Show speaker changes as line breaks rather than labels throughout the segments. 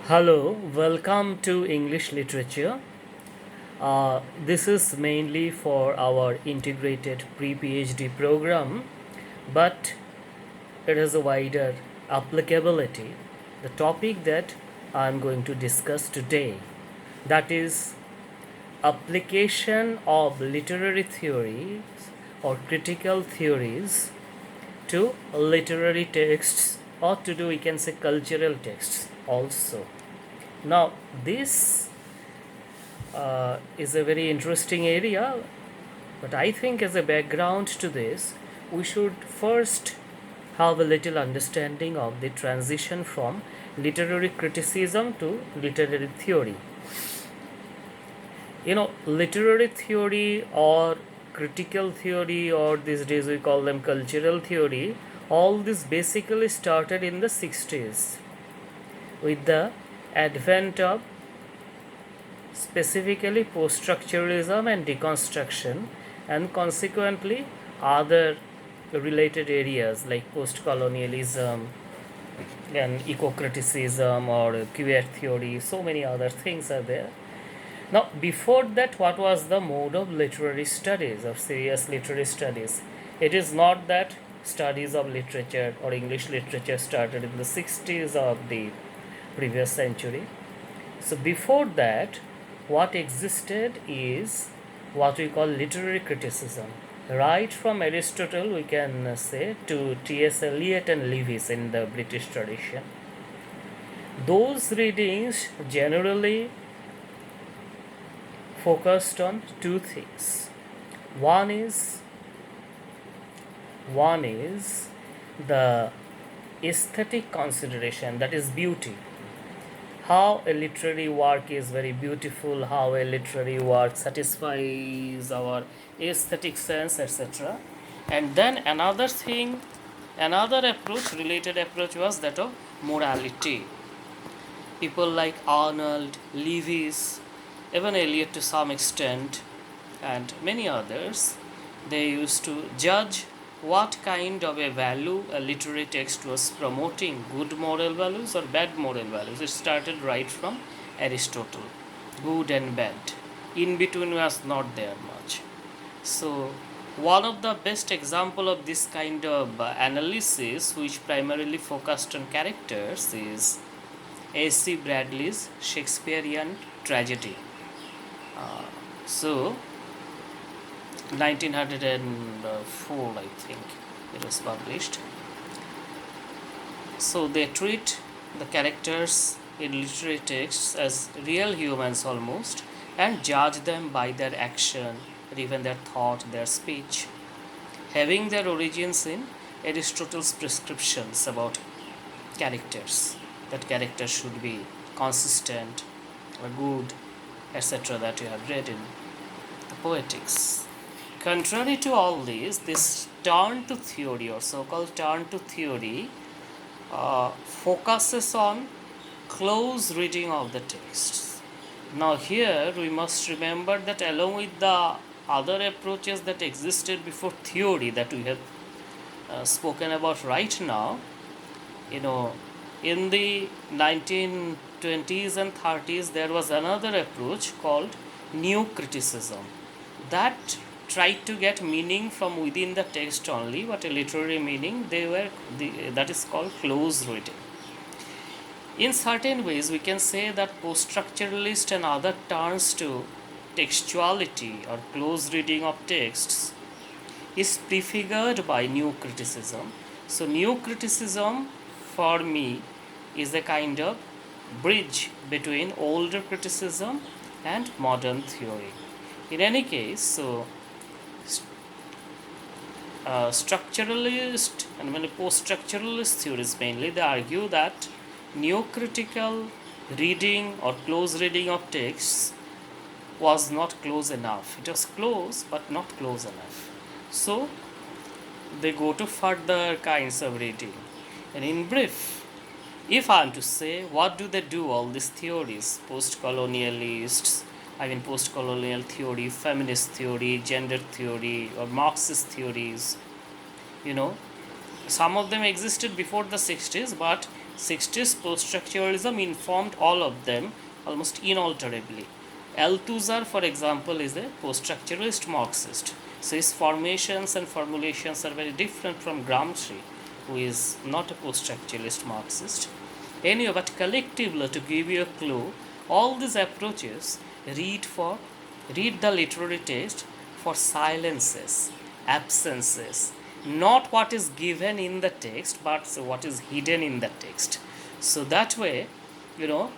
Hello, welcome to English Literature. This is mainly for our integrated pre PhD program, but it has a wider applicability. The topic that I'm going to discuss today, that is application of literary theories or critical theories to literary texts, or to do we can say cultural texts also. Now this is a very interesting area, but I think as a background to this, we should first have a little understanding of the transition from literary criticism to literary theory. Literary theory or critical theory, or these days we call them cultural theory, all this basically started in the 60s with the advent of specifically post-structuralism and deconstruction, and consequently other related areas like post-colonialism and eco-criticism or queer theory. So many other things are there. Now before that, what was the mode of literary studies, of serious literary studies? It is not that studies of literature or English literature started in the 60s of the previous century. So before that, what existed is what we call literary criticism. Right from Aristotle, we can say, to T.S. Eliot and Lewis in the British tradition. Those readings generally focused on two things. One is the aesthetic consideration, that is beauty. How a literary work is very beautiful, how a literary work satisfies our aesthetic sense, etc. And then another approach, related approach, was that of morality. People like Arnold, Lewis, even Eliot to some extent, and many others, they used to judge what kind of a value a literary text was promoting, good moral values or bad moral values. It started right from Aristotle, good and bad. In between was not there much. So one of the best example of this kind of analysis, which primarily focused on characters, is A.C. Bradley's Shakespearean Tragedy. So 1904, I think it was published. So they treat the characters in literary texts as real humans almost, and judge them by their action or even their thought, their speech, having their origins in Aristotle's prescriptions about characters, that characters should be consistent or good, etc., that you have read in the Poetics. Contrary to all this turn to theory, or so-called turn to theory, focuses on close reading of the texts. Now here we must remember that along with the other approaches that existed before theory that we have spoken about right now, in the 1920s and 30s there was another approach called new criticism that tried to get meaning from within the text only, but a literary meaning that is called close reading. In certain ways, we can say that post-structuralist and other turns to textuality or close reading of texts is prefigured by new criticism. So new criticism for me is a kind of bridge between older criticism and modern theory. In any case, so structuralist and post-structuralist theories mainly, they argue that neo-critical reading or close reading of texts was not close enough. It was close but not close enough. So they go to further kinds of reading. And in brief, if I am to say, what do they do, all these theories, post-colonialists, post-colonial theory, feminist theory, gender theory, or Marxist theories, some of them existed before the 60s, but 60s post-structuralism informed all of them almost inalterably. Althusser, for example, is a post-structuralist Marxist. So his formations and formulations are very different from Gramsci, who is not a post-structuralist Marxist. Anyway, but collectively, to give you a clue, all these approaches read for read the literary text for silences, absences, not what is given in the text, but what is hidden in the text. So that way, you know,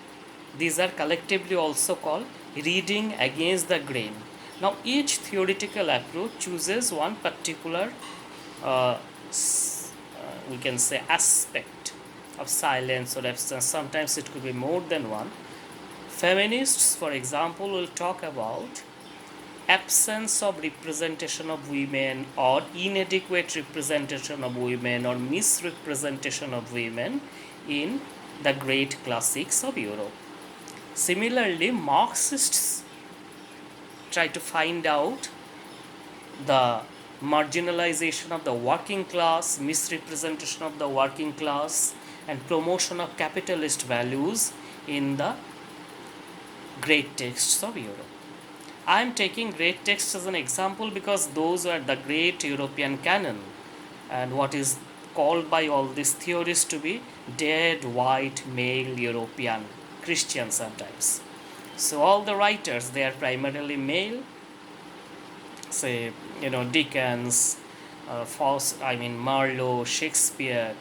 these are collectively also called reading against the grain. Now, each theoretical approach chooses one particular, uh, we can say, aspect of silence or absence. Sometimes it could be more than one. Feminists, for example, will talk about absence of representation of women or inadequate representation of women or misrepresentation of women in the great classics of Europe. Similarly, Marxists try to find out the marginalization of the working class, misrepresentation of the working class, and promotion of capitalist values in the great texts of Europe. I am taking great texts as an example because those are the great European canon and what is called by all these theorists to be dead white male European Christian sometimes. So all the writers, they are primarily male, say, Dickens, Marlowe, Shakespeare.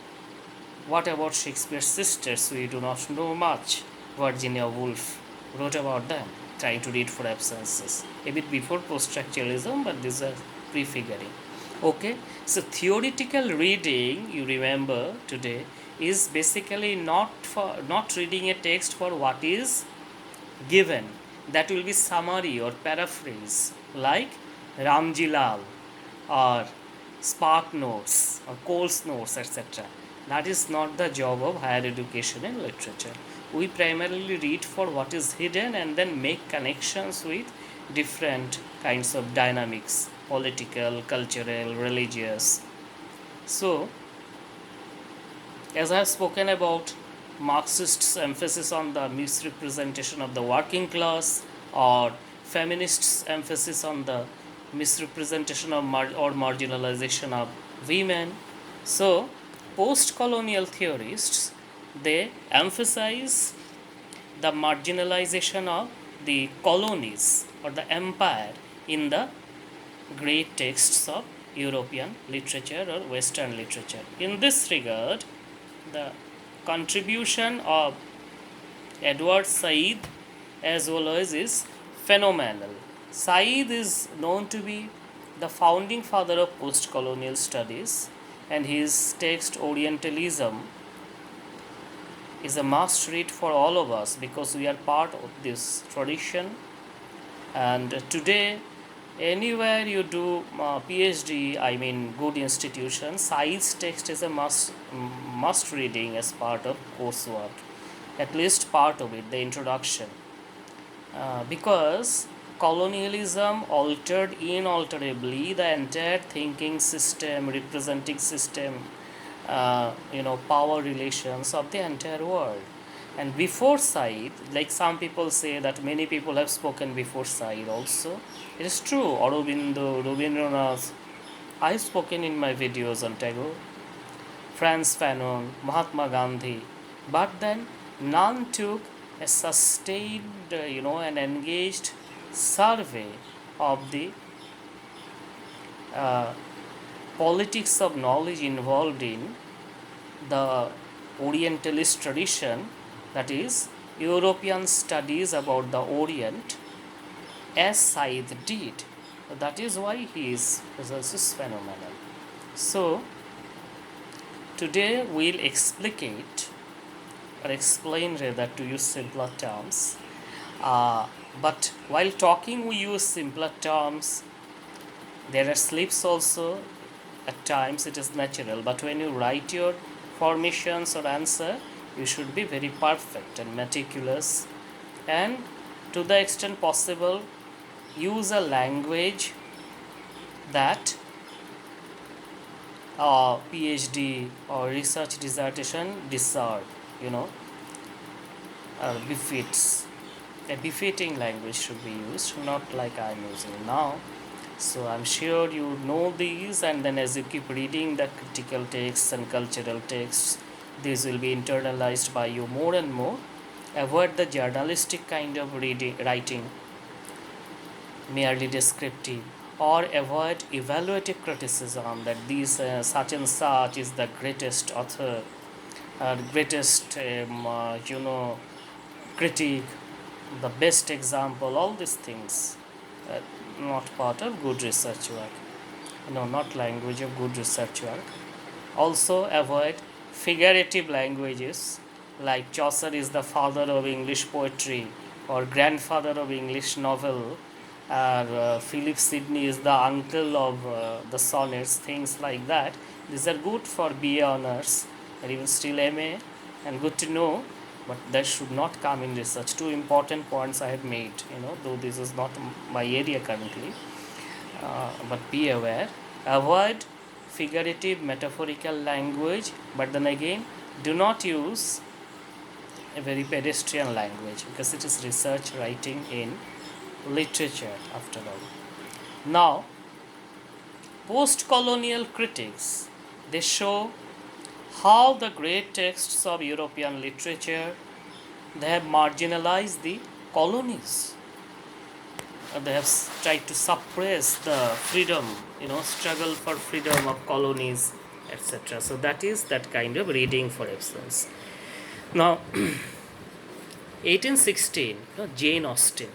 What about Shakespeare's sisters? We do not know much. Virginia Woolf wrote about them, trying to read for absences. A bit before post-structuralism, but these are prefiguring. Okay, so theoretical reading, you remember today, is basically not reading a text for what is given. That will be summary or paraphrase, like Ramji Lal or Spark Notes or Coles Notes, etc. That is not the job of higher education and literature. We primarily read for what is hidden and then make connections with different kinds of dynamics, political, cultural, religious. So, as I have spoken about Marxists' emphasis on the misrepresentation of the working class, or feminists' emphasis on the misrepresentation of or marginalization of women. So, post-colonial theorists, they emphasize the marginalization of the colonies or the empire in the great texts of European literature or Western literature. In this regard, the contribution of Edward Said as well as is phenomenal. Said is known to be the founding father of post-colonial studies, and his text Orientalism is a must read for all of us because we are part of this tradition. And today, anywhere you do PhD, good institution, Said's text is a must reading as part of coursework, at least part of it, the introduction, because colonialism altered inalterably the entire thinking system, representing system, power relations of the entire world. And before Said, like some people say that many people have spoken before Said also. It is true, Aurobindo, Rabindranath, I've spoken in my videos on Tagore, Franz Fanon, Mahatma Gandhi, but then none took a sustained, and engaged survey of the politics of knowledge involved in the Orientalist tradition, that is, European studies about the Orient, as Said did. That is why he is phenomenal. So, today we'll explicate or explain rather, to use simpler terms. But while talking, we use simpler terms. There are slips also. At times it is natural, but when you write your formations or answer, you should be very perfect and meticulous, and to the extent possible, use a language that PhD or research dissertation deserve. you know, befits. A befitting language should be used, not like I'm using now. So I'm sure you know these, and then as you keep reading the critical texts and cultural texts, these will be internalized by you more and more. Avoid the journalistic kind of writing, merely descriptive, or avoid evaluative criticism that these such and such is the greatest author, greatest critique, the best example. All these things, uh, not part of good research work. No, not language of good research work. Also avoid figurative languages like Chaucer is the father of English poetry or grandfather of English novel, or Philip Sidney is the uncle of the sonnets, things like that. These are good for BA honors or even still MA, and good to know, but that should not come in research. Two important points I have made, though this is not my area currently, but be aware. Avoid figurative metaphorical language, but then again, do not use a very pedestrian language because it is research writing in literature after all. Now, post-colonial critics, they show how the great texts of European literature, they have marginalized the colonies. They have tried to suppress the freedom, struggle for freedom of colonies, etc. So that is that kind of reading for excellence. Now, 1816, Jane Austen,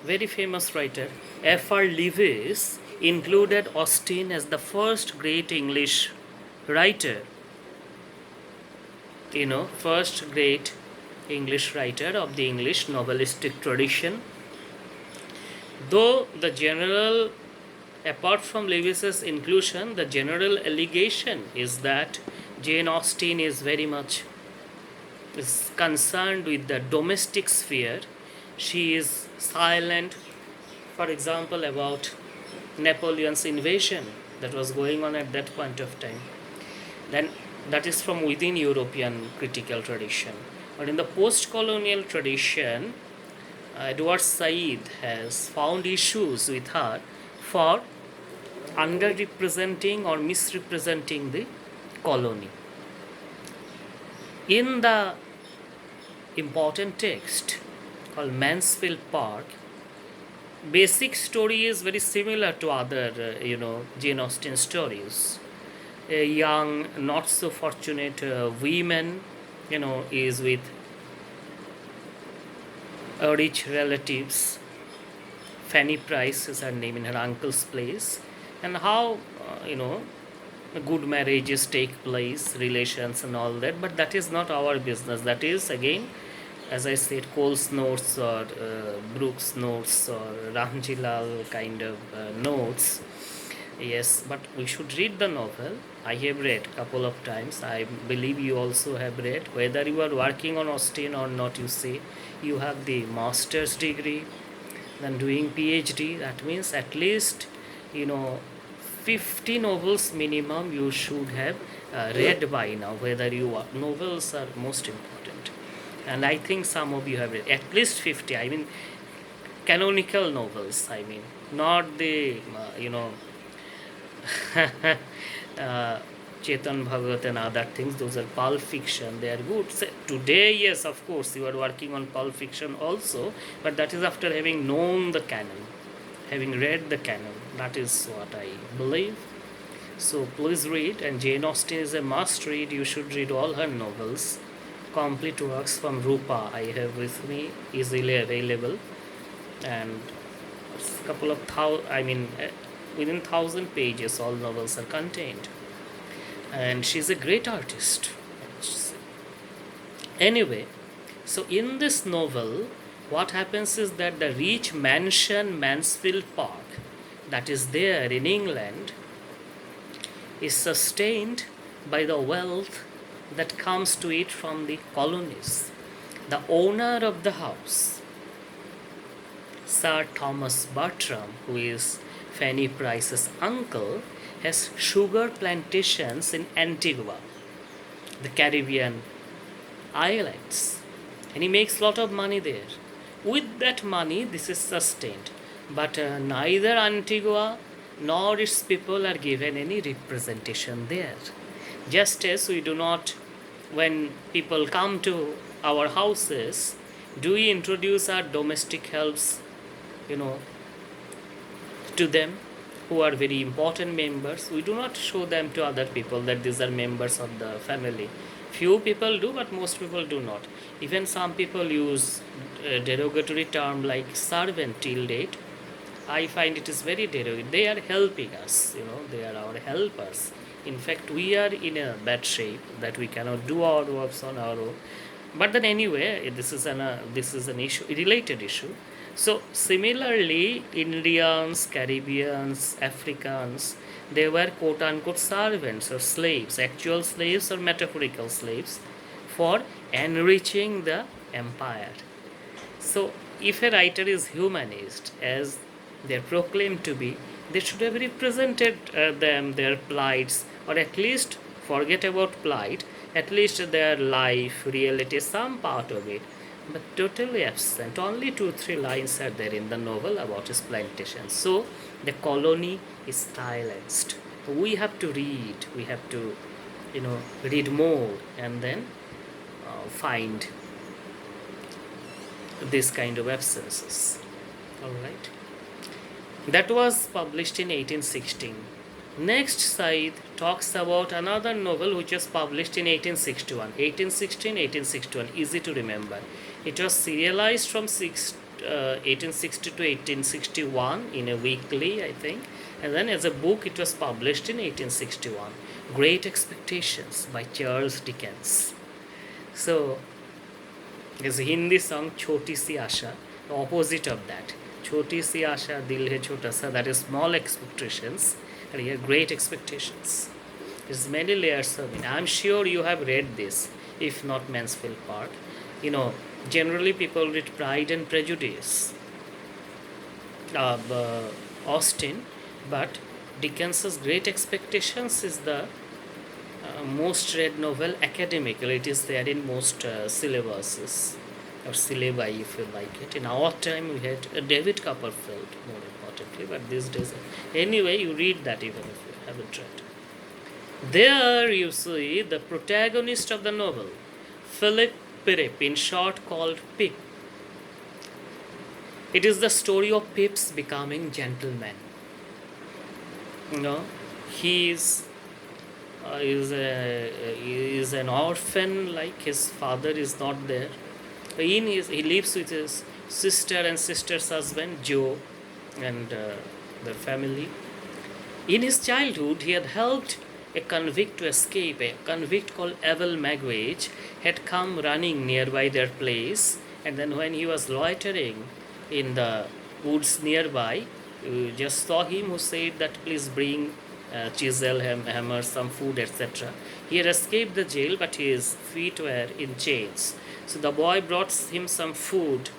very famous writer. F.R. Lewis included Austen as the first great English writer, first great English writer of the English novelistic tradition. Though the general, apart from Lewis's inclusion, the general allegation is that Jane Austen is very much is concerned with the domestic sphere. She is silent, for example, about Napoleon's invasion that was going on at that point of time. Then that is from within European critical tradition. But in the post-colonial tradition, Edward Said has found issues with her for underrepresenting or misrepresenting the colony. In the important text called Mansfield Park, basic story is very similar to other, Jane Austen stories. A young, not so fortunate woman, is with rich relatives. Fanny Price is her name, in her uncle's place, and how good marriages take place, relations and all that. But that is not our business. That is again, as I said, Cole's notes or Brooks notes or Ramjilal kind of notes. Yes, but we should read the novel. I have read a couple of times. I believe you also have read. Whether you are working on Austen or not, you say you have the master's degree, then doing PhD. That means at least 50 novels minimum you should have read by now. Whether you are, novels are most important, and I think some of you have read at least 50. I mean, canonical novels. I mean, not the Chetan Bhagat and other things. Those are pulp fiction. They are good. So today, yes, of course, you are working on pulp fiction also, but that is after having known the canon, having read the canon. That is what I believe. So please read, and Jane Austen is a must read. You should read all her novels. Complete works from Rupa I have with me, easily available, and a couple of within 1,000 pages all novels are contained, and she's a great artist. Anyway, so in this novel, what happens is that the rich mansion Mansfield Park that is there in England is sustained by the wealth that comes to it from the colonies. The owner of the house, Sir Thomas Bartram, who is Fanny Price's uncle, has sugar plantations in Antigua, the Caribbean islands, and he makes lot of money there. With that money, this is sustained, but neither Antigua nor its people are given any representation there. Just as we do not, when people come to our houses, do we introduce our domestic helps, you know, to them, who are very important members. We do not show them to other people that these are members of the family. Few people do, but most people do not. Even some people use a derogatory term like servant till date. I find it is very derogatory. They are helping us, they are our helpers. In fact, we are in a bad shape that we cannot do our works on our own. But then anyway, this is an issue, a related issue. So similarly, Indians, Caribbeans, Africans, they were quote unquote servants or slaves, actual slaves or metaphorical slaves, for enriching the empire. So if a writer is humanist, as they're proclaimed to be, they should have represented them, their plights, or at least forget about plight, at least their life, reality, some part of it. But totally absent. Only 2-3 lines are there in the novel about his plantation. So the colony is silenced. We have to read. We have to, read more and then find this kind of absences. All right. That was published in 1816. Next side talks about another novel which was published in 1861. 1861, easy to remember. It was serialized from 1860 to 1861 in a weekly, I think. And then as a book it was published in 1861. Great Expectations by Charles Dickens. So, there's a Hindi song, Choti Si Asha, the opposite of that. Choti Si Asha, Dil Hai Chota Sa, that is small expectations. And here, Great Expectations. There's many layers of it. I'm sure you have read this, if not Mansfield Park. Generally people read Pride and Prejudice of Austen, but Dickens's Great Expectations is the most read novel academically. It is there in most syllabuses or syllabi, if you like it. In our time, we had David Copperfield, more importantly, but these days, anyway, you read that even if you haven't read. There you see the protagonist of the novel, Philip Pirrip, in short called Pip. It is the story of Pip's becoming gentleman. He is an orphan, like his father is not there. He lives with his sister and sister's husband, Joe, and their family. In his childhood, he had helped a convict to escape. A convict called Abel Magwitch had come running nearby their place, and then when he was loitering in the woods nearby, you just saw him, who said that please bring chisel, hammer, some food, etc. He had escaped the jail, but his feet were in chains. So the boy brought him some food,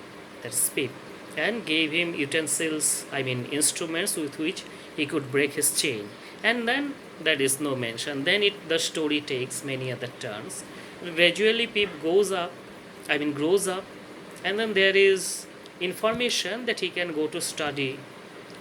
that's Pip, and gave him utensils, instruments with which he could break his chain. And then there is no mention. Then the story takes many other turns. Gradually Pip grows up, and then there is information that he can go to study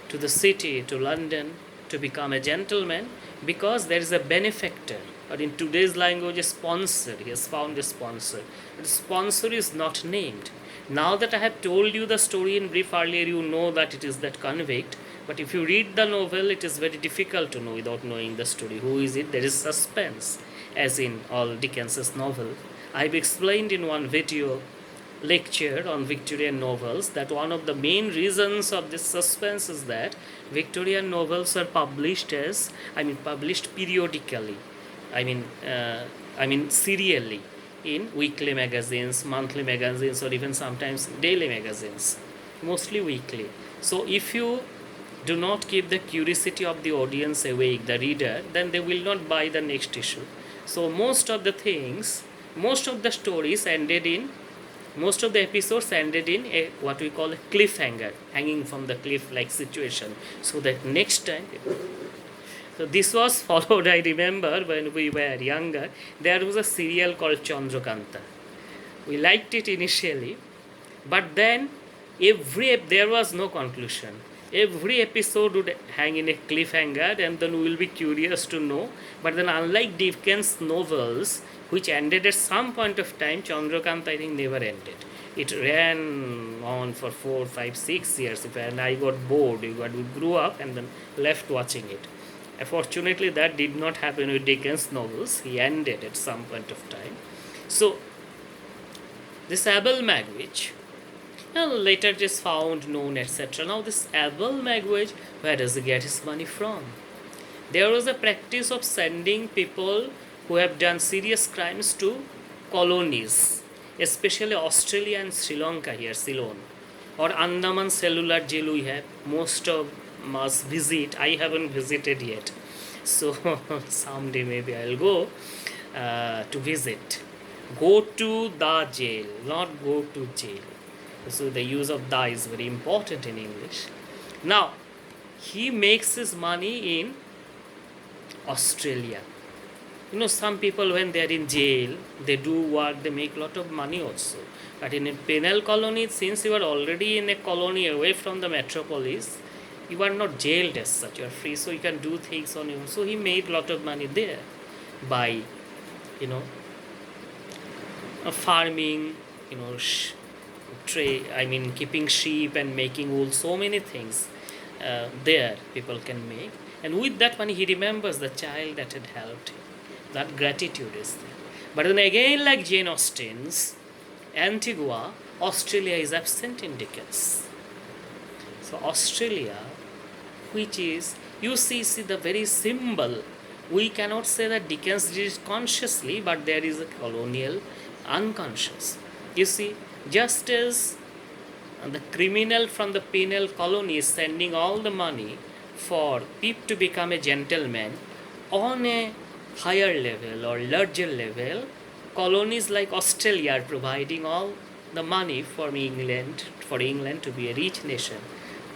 to the city, to London, to become a gentleman, because there is a benefactor, or in today's language, a sponsor. He has found a sponsor. But the sponsor is not named. Now that I have told you the story in brief earlier, you know that it is that convict. But if you read the novel, it is very difficult to know without knowing the story. Who is it? There is suspense, as in all Dickens's novel. I've explained in one video lecture on Victorian novels that one of the main reasons of this suspense is that Victorian novels are published periodically, serially, in weekly magazines, monthly magazines, or even sometimes daily magazines, mostly weekly. So if you do not keep the curiosity of the audience awake, the reader, then they will not buy the next issue. So most of the episodes ended in a what we call a cliffhanger, hanging from the cliff like situation, so that next time. So this was followed, I remember when we were younger, there was a serial called Chandrakanta. We liked it initially, but then there was no conclusion. Every episode would hang in a cliffhanger, and then we will be curious to know. But then, unlike Dickens' novels, which ended at some point of time, Chandrakant, I think, never ended. It ran on for 4, 5, 6 years, and I got bored. We grew up and then left watching it. Fortunately, that did not happen with Dickens' novels. He ended at some point of time. So, this Abel Magwitch, later it is found, known, etc. Now, this Abel Magwitch, where does he get his money from? There was a practice of sending people who have done serious crimes to colonies, especially Australia and Sri Lanka here, Ceylon, or Andaman Cellular Jail we have. Most of us visit. I haven't visited yet. So someday maybe I'll go to visit. Go to the jail, not go to jail. So the use of the is very important in English. Now, he makes his money in Australia. Some people, when they are in jail, they do work, they make a lot of money also. But in a penal colony, since you are already in a colony away from the metropolis, you are not jailed as such, you are free, so you can do things on your own. So he made a lot of money there by, farming, keeping sheep and making wool, so many things there people can make. And with that money, he remembers the child that had helped him. That gratitude is there. But then again, like Jane Austen's Antigua, Australia is absent in Dickens. So Australia, which is, you see the very symbol. We cannot say that Dickens did it consciously, but there is a colonial unconscious. You see, just as the criminal from the penal colony is sending all the money for Pip to become a gentleman, on a higher level or larger level, colonies like Australia are providing all the money for England to be a rich nation.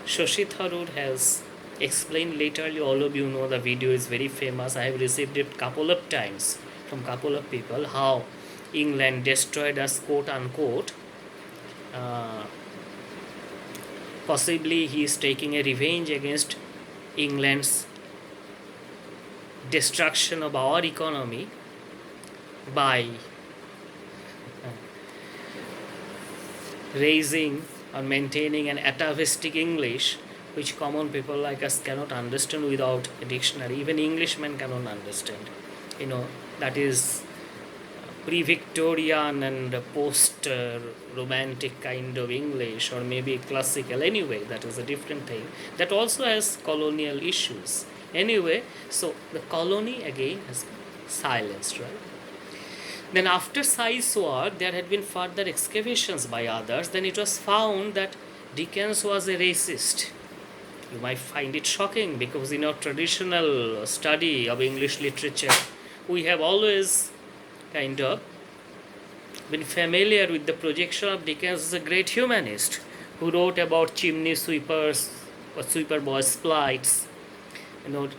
Shashi Tharoor has explained later, all of you know the video is very famous. I have received it couple of times from couple of people, how England destroyed us, quote unquote. Possibly he is taking a revenge against England's destruction of our economy by raising or maintaining an atavistic English which common people like us cannot understand without a dictionary. Even Englishmen cannot understand. That is pre-Victorian and post-romantic kind of English, or maybe classical. Anyway, that is a different thing. That also has colonial issues. Anyway, so the colony again has been silenced, right? Then after Sai's work, there had been further excavations by others. Then it was found that Dickens was a racist. You might find it shocking because in our traditional study of English literature, we have always kind of been familiar with the projection of Dickens as a great humanist who wrote about chimney sweepers or sweeper boys' plights,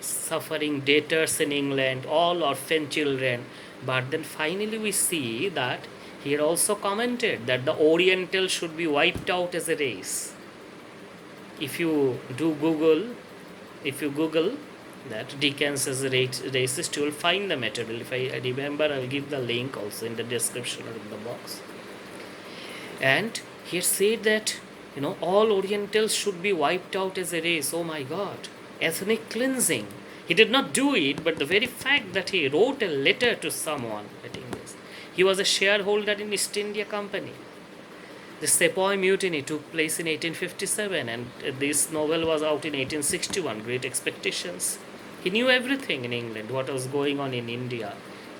suffering debtors in England, all orphan children. But then finally we see that he had also commented that the Orientals should be wiped out as a race. If you Google that Dickens is a racist, you will find the material. If I remember, I will give the link also in the description or in the box. And he said that all Orientals should be wiped out as a race. Oh my God, ethnic cleansing. He did not do it, but the very fact that he wrote a letter to someone, I think this, he was a shareholder in East India Company. The Sepoy Mutiny took place in 1857, and this novel was out in 1861, Great Expectations. He knew everything in England, what was going on in India.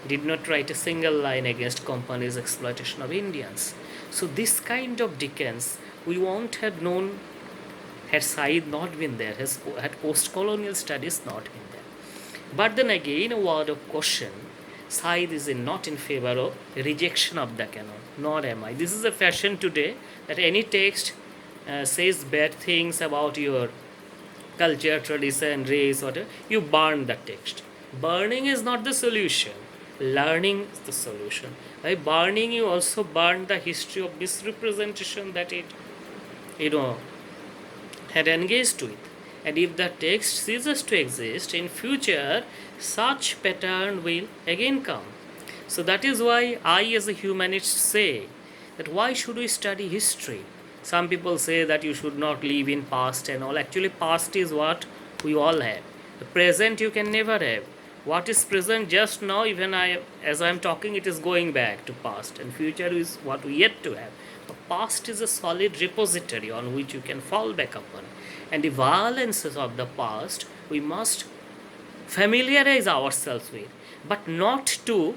He did not write a single line against companies' exploitation of Indians. So this kind of Dickens, we won't have known had Said not been there, had post-colonial studies not been there. But then again, a word of caution, Said is not in favor of rejection of the canon, nor am I. This is a fashion today that any text says bad things about your culture, tradition, race, whatever, you burn the text. Burning is not the solution. Learning is the solution. By burning, you also burn the history of misrepresentation that it, you know, had engaged with. And if the text ceases to exist in future, such pattern will again come. So that is why I, as a humanist, say that why should we study history? Some people say that you should not live in past and all. Actually, past is what we all have. The present you can never have. What is present just now, even I, as I am talking, it is going back to past, and future is what we yet to have. The past is a solid repository on which you can fall back upon, and the violences of the past we must familiarize ourselves with, but not to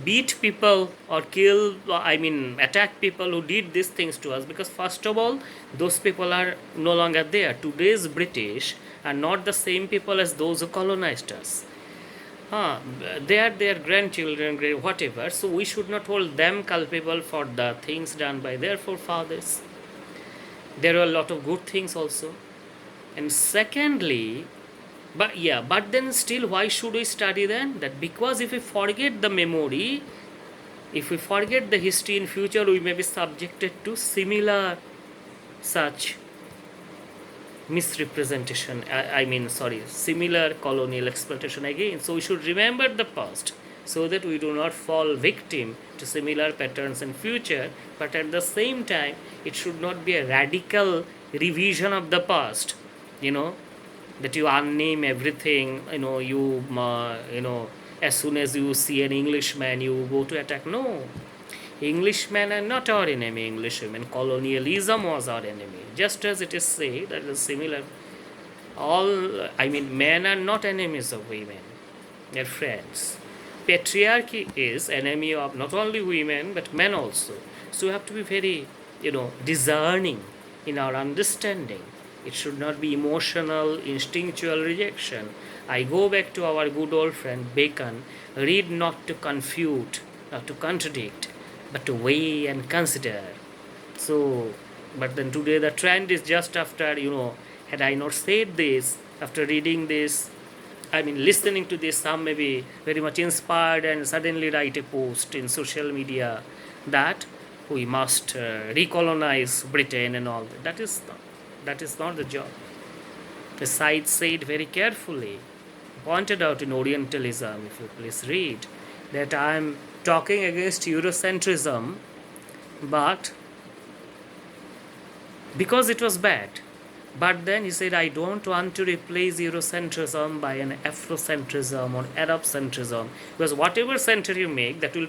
beat people or kill, I mean attack people who did these things to us, because first of all those people are no longer there. Today's British are not the same people as those who colonized us. They are their grandchildren, whatever, so we should not hold them culpable for the things done by their forefathers. There are a lot of good things also. And secondly, but then still, why should we study then? That because if we forget the memory, if we forget the history in future, we may be subjected to similar such misrepresentation. Similar colonial exploitation again. So we should remember the past so that we do not fall victim to similar patterns in future. But at the same time, it should not be a radical revision of the past. That you unname everything. As soon as you see an Englishman, you go to attack. No, Englishmen are not our enemy. Englishmen, colonialism was our enemy. Just as it is said, that is similar. Men are not enemies of women; they're friends. Patriarchy is enemy of not only women but men also. So we have to be very, discerning in our understanding. It should not be emotional, instinctual rejection. I go back to our good old friend Bacon: read not to confute, not to contradict, but to weigh and consider. So, but then today the trend is just after, had I not said this, after reading this, listening to this, some may be very much inspired and suddenly write a post in social media that we must recolonize Britain and all that. That is not the job. The side said very carefully, pointed out in Orientalism, if you please read, that I am talking against Eurocentrism, but because it was bad. But then he said, I don't want to replace Eurocentrism by an Afrocentrism or Arab-centrism, because whatever center you make, that will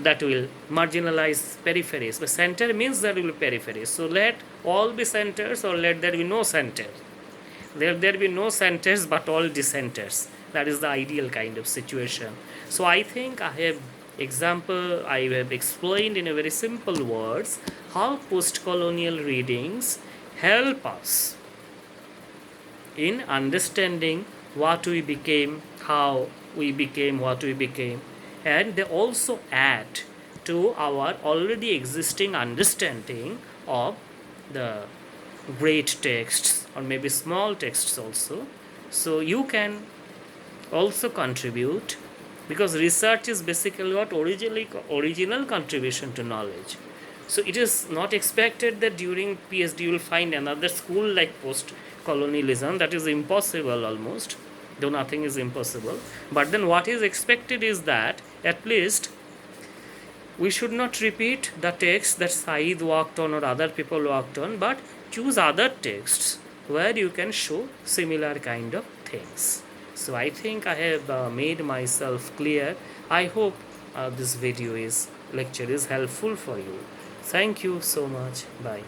that will marginalize peripheries. But center means there will be peripheries. So let all be centers, or let there be no center. There be no centers but all dissenters. That is the ideal kind of situation. So I think I have explained in a very simple words how post-colonial readings help us in understanding what we became, how we became what we became, and they also add to our already existing understanding of the great texts or maybe small texts also. So you can also contribute, because research is basically what original contribution to knowledge. So it is not expected that during PhD you will find another school like post-colonialism. That is impossible almost, though nothing is impossible. But then what is expected is that at least we should not repeat the text that Said worked on or other people worked on, but choose other texts where you can show similar kind of things. So I think I have made myself clear. I hope this lecture is helpful for you. Thank you so much. Bye.